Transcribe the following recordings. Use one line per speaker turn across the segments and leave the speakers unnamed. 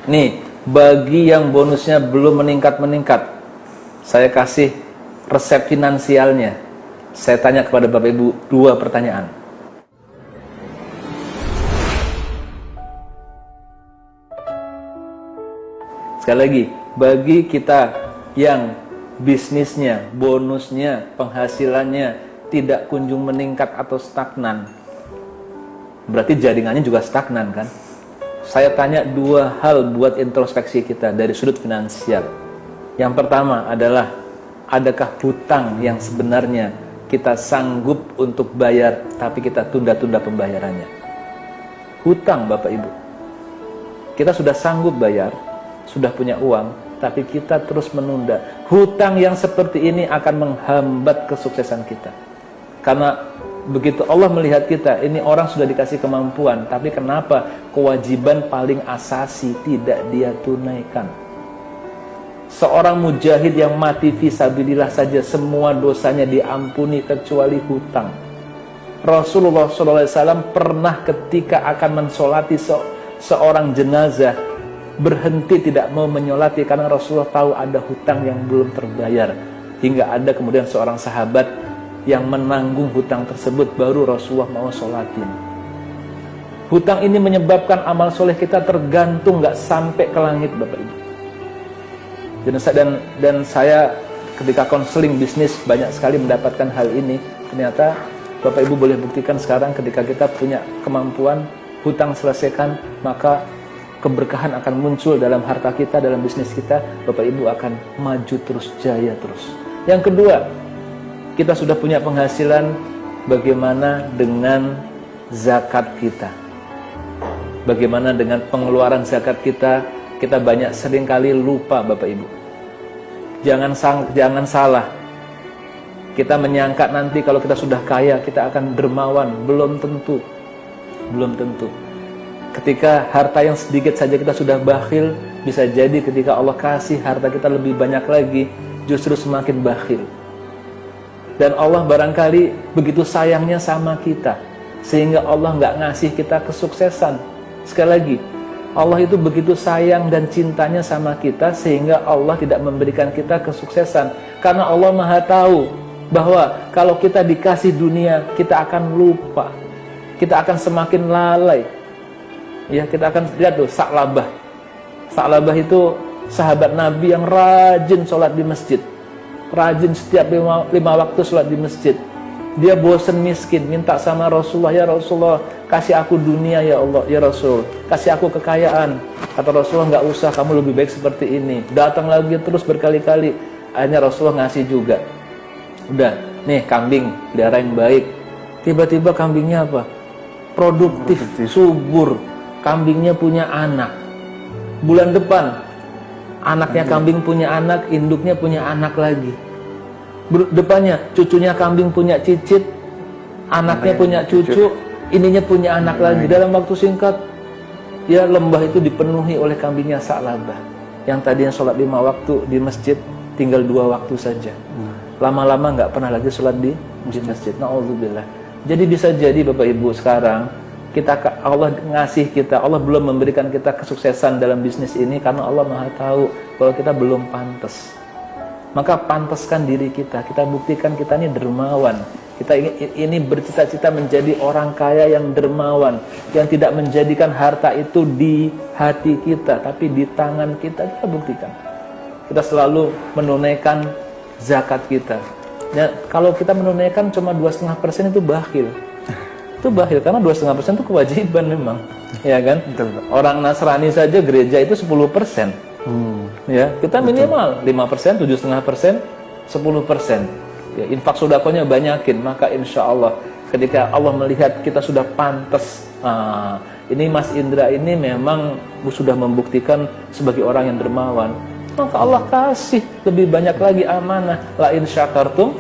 Nih, bagi yang bonusnya belum meningkat-meningkat, saya kasih resep finansialnya. Saya tanya kepada Bapak Ibu 2 pertanyaan. Sekali lagi, bagi kita yang bisnisnya, bonusnya, penghasilannya tidak kunjung meningkat atau stagnan, berarti jaringannya juga stagnan kan? Saya tanya 2 hal buat introspeksi kita dari sudut finansial. Yang pertama adalah, adakah hutang yang sebenarnya kita sanggup untuk bayar tapi kita tunda-tunda pembayarannya? Hutang Bapak Ibu, kita sudah sanggup bayar, sudah punya uang, tapi kita terus menunda. Hutang yang seperti ini akan menghambat kesuksesan kita. Karena begitu Allah melihat kita, ini orang sudah dikasih kemampuan, tapi kenapa kewajiban paling asasi tidak dia tunaikan? Seorang mujahid yang mati fisabilillah saja semua dosanya diampuni kecuali hutang. Rasulullah SAW pernah ketika akan mensolati seorang jenazah berhenti tidak mau menyolati karena Rasulullah tahu ada hutang yang belum terbayar. Hingga ada kemudian seorang sahabat yang menanggung hutang tersebut, baru Rasulullah mau sholatin. Hutang ini menyebabkan amal soleh kita tergantung, nggak sampai ke langit Bapak Ibu. Dan saya ketika konseling bisnis banyak sekali mendapatkan hal ini. Ternyata Bapak Ibu boleh buktikan sekarang ketika kita punya kemampuan, hutang selesaikan, maka keberkahan akan muncul dalam harta kita, dalam bisnis kita. Bapak Ibu akan maju terus, jaya terus. Yang kedua, kita sudah punya penghasilan, bagaimana dengan zakat kita? Bagaimana dengan pengeluaran zakat kita? Kita banyak seringkali lupa Bapak Ibu. Jangan salah. Kita menyangka nanti kalau kita sudah kaya, kita akan dermawan. Belum tentu. Belum tentu. Ketika harta yang sedikit saja kita sudah bakhil, bisa jadi ketika Allah kasih harta kita lebih banyak lagi, justru semakin bakhil. Dan Allah barangkali begitu sayangnya sama kita, sehingga Allah nggak ngasih kita kesuksesan. Sekali lagi, Allah itu begitu sayang dan cintanya sama kita, sehingga Allah tidak memberikan kita kesuksesan. Karena Allah Maha tahu bahwa kalau kita dikasih dunia, kita akan lupa, kita akan semakin lalai. Ya, kita akan lihat tuh Sa'labah. Sa'labah itu sahabat Nabi yang rajin sholat di masjid. Rajin setiap 5 waktu sholat di masjid. Dia bosan miskin, minta sama Rasulullah, ya Rasulullah, kasih aku dunia ya Allah, ya Rasul, kasih aku kekayaan. Kata Rasulullah, nggak usah, kamu lebih baik seperti ini. Datang lagi terus berkali-kali. Akhirnya Rasulullah ngasih juga. Udah, nih kambing, pelihara yang baik. Tiba-tiba kambingnya apa? Produktif, subur. Kambingnya punya anak. Bulan depan anaknya kambing punya anak, induknya punya anak lagi. Depannya cucunya kambing punya cicit, anaknya punya cucu, ininya punya anak lagi. Dalam waktu singkat, ya lembah itu dipenuhi oleh kambingnya Sa'labah. Yang tadinya sholat 5 waktu di masjid, tinggal 2 waktu saja. Lama-lama nggak pernah lagi sholat di masjid. Na'udzubillah. Jadi bisa jadi Bapak Ibu sekarang Allah ngasih kita, Allah belum memberikan kita kesuksesan dalam bisnis ini karena Allah Maha tahu bahwa kita belum pantas. Maka pantaskan diri kita, kita buktikan kita ini dermawan. Kita ini bercita-cita menjadi orang kaya yang dermawan, yang tidak menjadikan harta itu di hati kita, tapi di tangan kita. Kita buktikan. Kita selalu menunaikan zakat kita. Ya, kalau kita menunaikan cuma 2,5% itu bakhil. Itu bakhil karena 2,5% itu kewajiban memang, ya kan? Betul. Orang Nasrani saja gereja itu 10%. Ya, kita minimal 5%, 7,5%, 10%. Ya, infak sedekahnya banyakin, maka insya Allah ketika Allah melihat kita sudah pantas, ini Mas Indra ini memang sudah membuktikan sebagai orang yang dermawan, maka Allah kasih lebih banyak lagi amanah. La in syakartum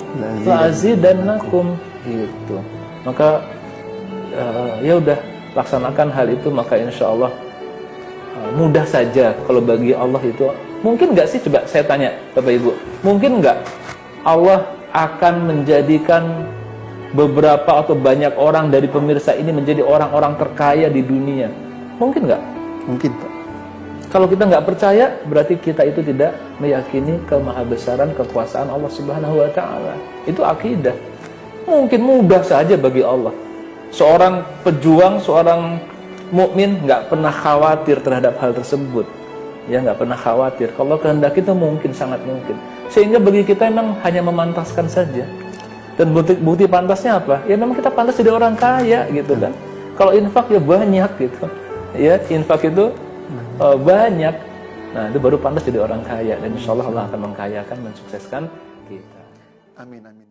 la azidannakum, gitu. Maka ya udah, laksanakan hal itu, maka insya Allah mudah saja. Kalau bagi Allah itu mungkin nggak sih, coba saya tanya Bapak Ibu, mungkin nggak Allah akan menjadikan beberapa atau banyak orang dari pemirsa ini menjadi orang-orang terkaya di dunia? Mungkin nggak?
Mungkin Pak.
Kalau kita nggak percaya, berarti kita itu tidak meyakini kemahabesaran kekuasaan Allah Subhanahu wa Ta'ala. Itu akidah. Mungkin mudah saja bagi Allah. Seorang pejuang, seorang mukmin nggak pernah khawatir terhadap hal tersebut. Ya, nggak pernah khawatir. Kalau kehendak itu mungkin, sangat mungkin. Sehingga bagi kita memang hanya memantaskan saja. Dan bukti pantasnya apa? Ya memang kita pantas jadi orang kaya gitu kan. Kalau infak ya banyak gitu. Ya, infak itu banyak. Nah, itu baru pantas jadi orang kaya. Dan insya Allah Allah akan mengkayakan, mensukseskan kita.
Amin, amin.